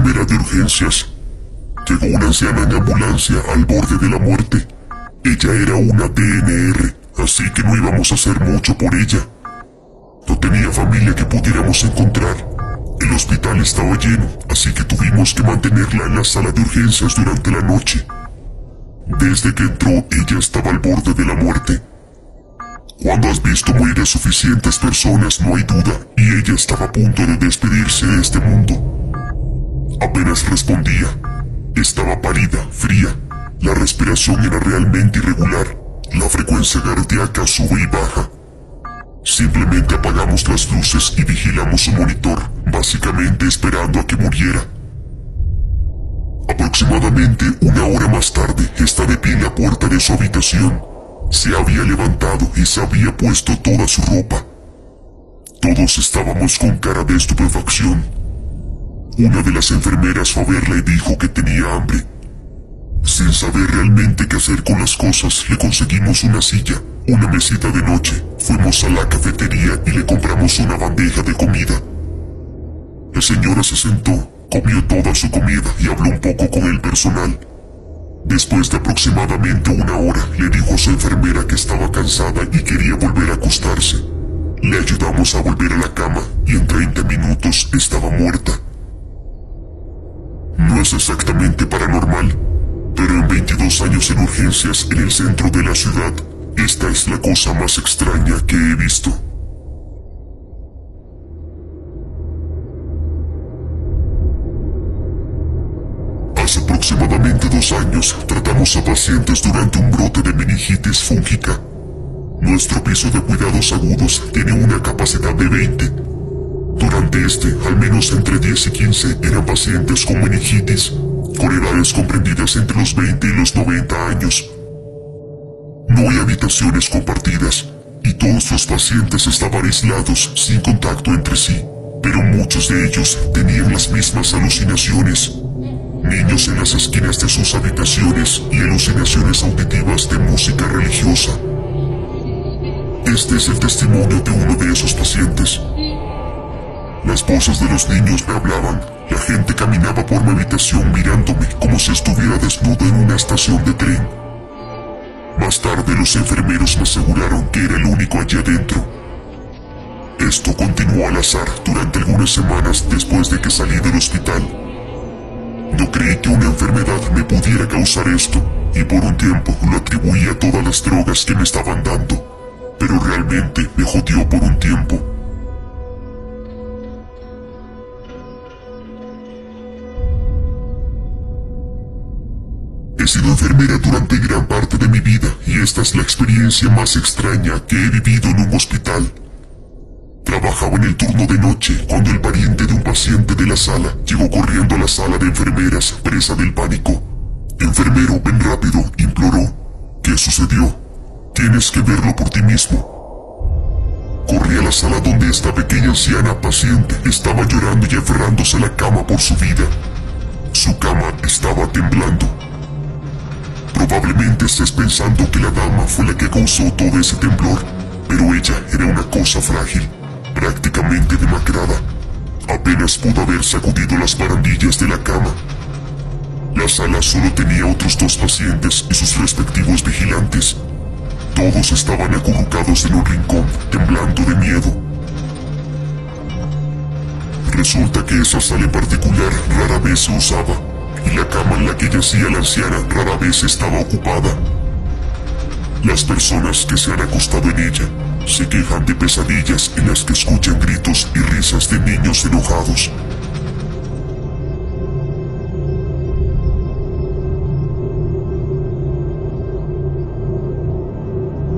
enfermera de urgencias. Llegó una anciana en ambulancia al borde de la muerte. Ella era una DNR, así que no íbamos a hacer mucho por ella. No tenía familia que pudiéramos encontrar. El hospital estaba lleno, así que tuvimos que mantenerla en la sala de urgencias durante la noche. Desde que entró, ella estaba al borde de la muerte. Cuando has visto morir a suficientes personas, no hay duda, y ella estaba a punto de despedirse de este mundo. Apenas respondía. Estaba pálida, fría. La respiración era realmente irregular. La frecuencia cardíaca sube y baja. Simplemente apagamos las luces y vigilamos su monitor, básicamente esperando a que muriera. Aproximadamente una hora más tarde, está de pie en la puerta de su habitación. Se había levantado y se había puesto toda su ropa. Todos estábamos con cara de estupefacción. Una de las enfermeras fue a verla y dijo que tenía hambre. Sin saber realmente qué hacer con las cosas, le conseguimos una silla, una mesita de noche. Fuimos a la cafetería y le compramos una bandeja de comida. La señora se sentó, comió toda su comida y habló un poco con el personal. Después de aproximadamente una hora, le dijo a su enfermera que estaba cansada y quería volver a acostarse. Le ayudamos a volver a la cama y en 30 minutos estaba muerta. No es exactamente paranormal, pero en 22 años en urgencias en el centro de la ciudad, esta es la cosa más extraña que he visto. Hace aproximadamente 2 años tratamos a pacientes durante un brote de meningitis fúngica. Nuestro piso de cuidados agudos tiene una capacidad de 20. Durante al menos entre 10 y 15 eran pacientes con meningitis, con edades comprendidas entre los 20 y los 90 años. No hay habitaciones compartidas y todos los pacientes estaban aislados sin contacto entre sí, pero muchos de ellos tenían las mismas alucinaciones. Niños en las esquinas de sus habitaciones y alucinaciones auditivas de música religiosa. Este es el testimonio de uno de esos pacientes. Las voces de los niños me hablaban. La gente caminaba por mi habitación mirándome como si estuviera desnudo en una estación de tren. Más tarde los enfermeros me aseguraron que era el único allí adentro. Esto continuó al azar durante algunas semanas después de que salí del hospital. No creí que una enfermedad me pudiera causar esto, y por un tiempo lo atribuí a todas las drogas que me estaban dando, pero realmente me jodió por un tiempo. He sido enfermera durante gran parte de mi vida, y esta es la experiencia más extraña que he vivido en un hospital. Trabajaba en el turno de noche cuando el pariente de un paciente de la sala llegó corriendo a la sala de enfermeras, presa del pánico. Enfermero, ven rápido, imploró. ¿Qué sucedió? Tienes que verlo por ti mismo. Corrí a la sala donde esta pequeña anciana paciente estaba llorando y aferrándose a la cama por su vida. Su cama estaba temblando. Probablemente estés pensando que la dama fue la que causó todo ese temblor, pero ella era una cosa frágil, prácticamente demacrada. Apenas pudo haber sacudido las barandillas de la cama. La sala solo tenía otros 2 pacientes y sus respectivos vigilantes. Todos estaban acurrucados en un rincón, temblando de miedo. Resulta que esa sala en particular rara vez se usaba, y la cama en la que yacía la anciana rara vez estaba ocupada. Las personas que se han acostado en ella se quejan de pesadillas en las que escuchan gritos y risas de niños enojados.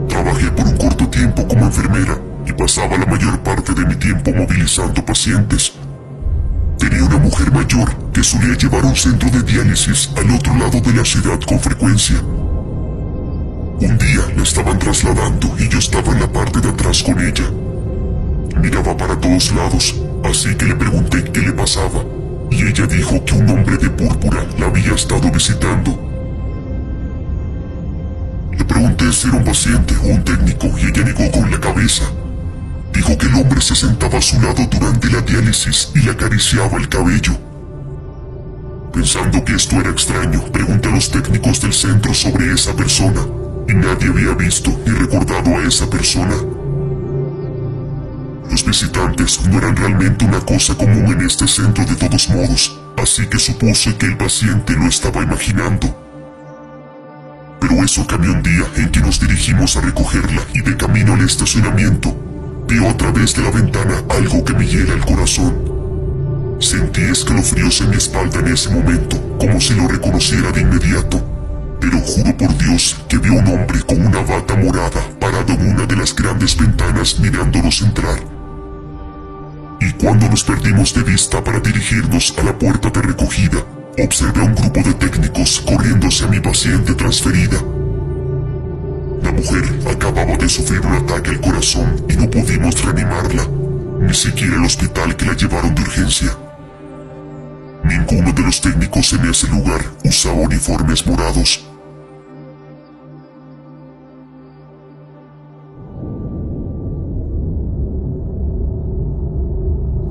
Trabajé por un corto tiempo como enfermera y pasaba la mayor parte de mi tiempo movilizando pacientes. Tenía una mujer mayor que solía llevar un centro de diálisis al otro lado de la ciudad con frecuencia. Un día la estaban trasladando y yo estaba en la parte de atrás con ella. Miraba para todos lados, así que le pregunté qué le pasaba, y ella dijo que un hombre de púrpura la había estado visitando. Le pregunté si era un paciente o un técnico y ella negó con la cabeza. Dijo que el hombre se sentaba a su lado durante la diálisis y le acariciaba el cabello. Pensando que esto era extraño, pregunté a los técnicos del centro sobre esa persona, y nadie había visto ni recordado a esa persona. Los visitantes no eran realmente una cosa común en este centro de todos modos, así que supuse que el paciente lo estaba imaginando. Pero eso cambió un día en que nos dirigimos a recogerla y de camino al estacionamiento, vio a través de la ventana algo que me hiela el corazón. Sentí escalofríos en mi espalda en ese momento, como si lo reconociera de inmediato. Pero juro por Dios que vi un hombre con una bata morada parado en una de las grandes ventanas mirándonos entrar. Y cuando nos perdimos de vista para dirigirnos a la puerta de recogida, observé a un grupo de técnicos corriendo hacia mi paciente transferida. La mujer acababa de sufrir un ataque al corazón y no pudimos reanimarla, ni siquiera el hospital que la llevaron de urgencia. Ninguno de los técnicos en ese lugar usaba uniformes morados.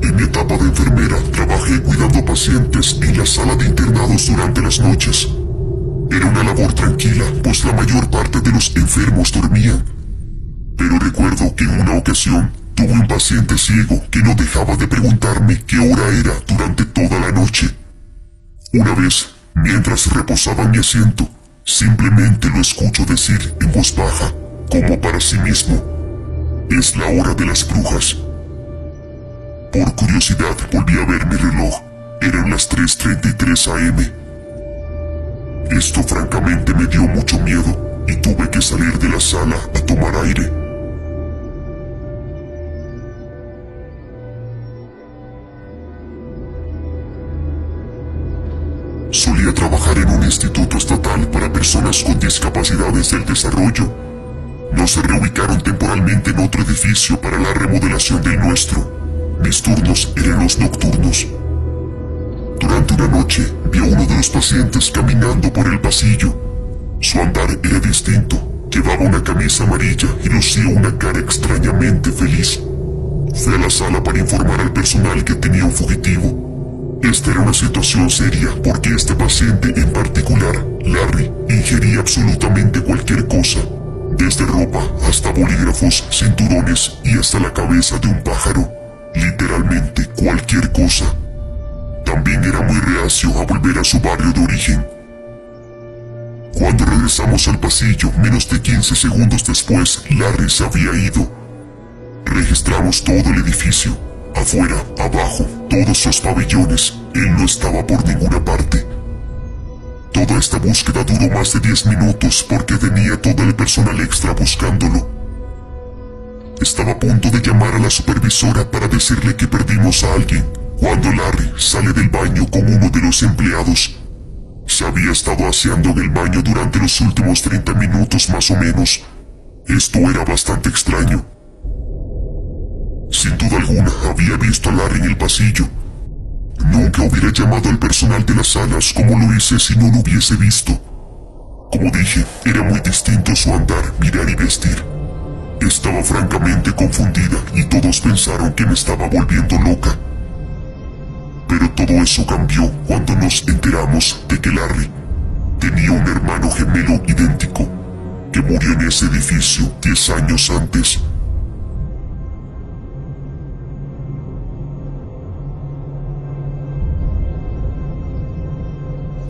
En mi etapa de enfermera trabajé cuidando pacientes en la sala de internados durante las noches. Era una labor tranquila, pues la mayor parte de los enfermos dormían. Pero recuerdo que en una ocasión tuve un paciente ciego que no dejaba de preguntarme qué hora era durante toda la noche. Una vez, mientras reposaba en mi asiento, simplemente lo escucho decir en voz baja, como para sí mismo: «Es la hora de las brujas». Por curiosidad volví a ver mi reloj. Eran las 3:33 AM. Esto francamente me dio mucho miedo y tuve que salir de la sala a tomar aire. Solía trabajar en un instituto estatal para personas con discapacidades del desarrollo. Nos reubicaron temporalmente en otro edificio para la remodelación del nuestro. Mis turnos eran los nocturnos. Durante una noche vi a uno de los pacientes caminando por el pasillo. Su andar era distinto. Llevaba una camisa amarilla y lucía una cara extrañamente feliz. Fui a la sala para informar al personal que tenía un fugitivo. Esta era una situación seria porque este paciente en particular, Larry, ingería absolutamente cualquier cosa, desde ropa hasta bolígrafos, cinturones y hasta la cabeza de un pájaro. Literalmente cualquier cosa. También era muy reacio a volver a su barrio de origen. Cuando regresamos al pasillo, menos de 15 segundos después, Larry se había ido. Registramos todo el edificio, afuera, abajo, todos los pabellones. Él no estaba por ninguna parte. Toda esta búsqueda duró más de 10 minutos porque tenía todo el personal extra buscándolo. Estaba a punto de llamar a la supervisora para decirle que perdimos a alguien, cuando Larry sale del baño con uno de los empleados. Se había estado aseando en el baño durante los últimos 30 minutos más o menos. Esto era bastante extraño. Sin duda alguna había visto a Larry en el pasillo. Nunca hubiera llamado al personal de las salas como lo hice si no lo hubiese visto. Como dije, era muy distinto su andar, mirar y vestir. Estaba francamente confundida y todos pensaron que me estaba volviendo loca. Pero todo eso cambió cuando nos enteramos de que Larry tenía un hermano gemelo idéntico que murió en ese edificio 10 años antes.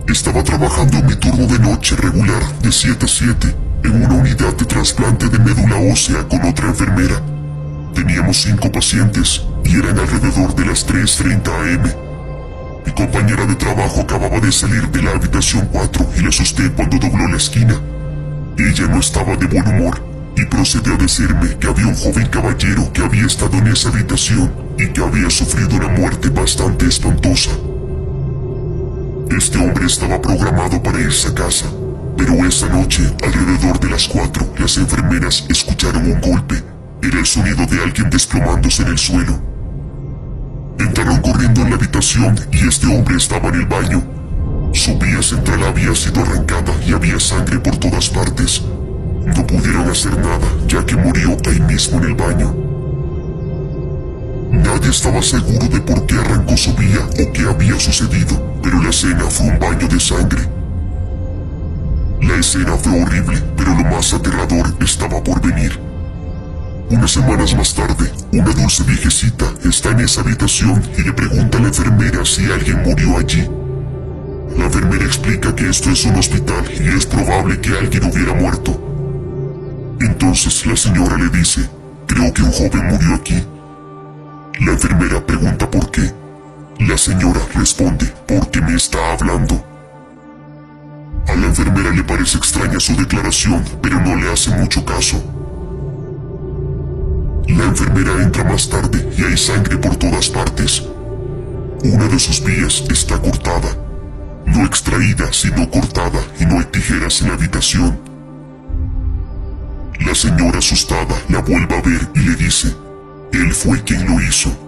Estaba trabajando en mi turno de noche regular de 7 a 7 en una unidad de trasplante de médula ósea con otra enfermera. Teníamos 5 pacientes y eran alrededor de las 3:30 AM. Mi compañera de trabajo acababa de salir de la habitación 4 y la asusté cuando dobló la esquina. Ella no estaba de buen humor y procedió a decirme que había un joven caballero que había estado en esa habitación y que había sufrido una muerte bastante espantosa. Este hombre estaba programado para irse a casa, pero esa noche, alrededor de las 4, las enfermeras escucharon un golpe. Era el sonido de alguien desplomándose en el suelo. Entraron corriendo en la habitación y este hombre estaba en el baño. Su vía central había sido arrancada y había sangre por todas partes. No pudieron hacer nada, ya que murió ahí mismo en el baño. Nadie estaba seguro de por qué arrancó su vía o qué había sucedido, pero la escena fue un baño de sangre. La escena fue horrible, pero lo más aterrador estaba por venir. Unas semanas más tarde, una dulce viejecita está en esa habitación y le pregunta a la enfermera si alguien murió allí. La enfermera explica que esto es un hospital y es probable que alguien hubiera muerto. Entonces la señora le dice, creo que un joven murió aquí. La enfermera pregunta por qué. La señora responde, porque me está hablando. A la enfermera le parece extraña su declaración, pero no le hace mucho caso. La enfermera entra más tarde y hay sangre por todas partes. Una de sus vías está cortada. No extraída, sino cortada, y no hay tijeras en la habitación. La señora asustada la vuelve a ver y le dice, él fue quien lo hizo.